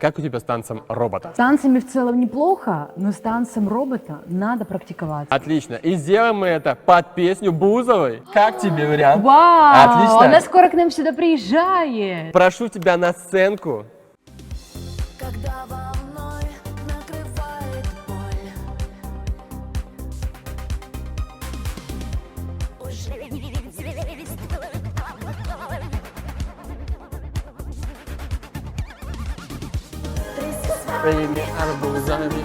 Как у тебя с танцем робота? С танцами в целом неплохо, но с танцем робота надо практиковаться. Отлично. И сделаем мы это под песню Бузовой. Как тебе вариант? Вау! Отлично. Она скоро к нам сюда приезжает. Прошу тебя на сценку. Когда волной накрывает боль, уже не видеть Своими арбузами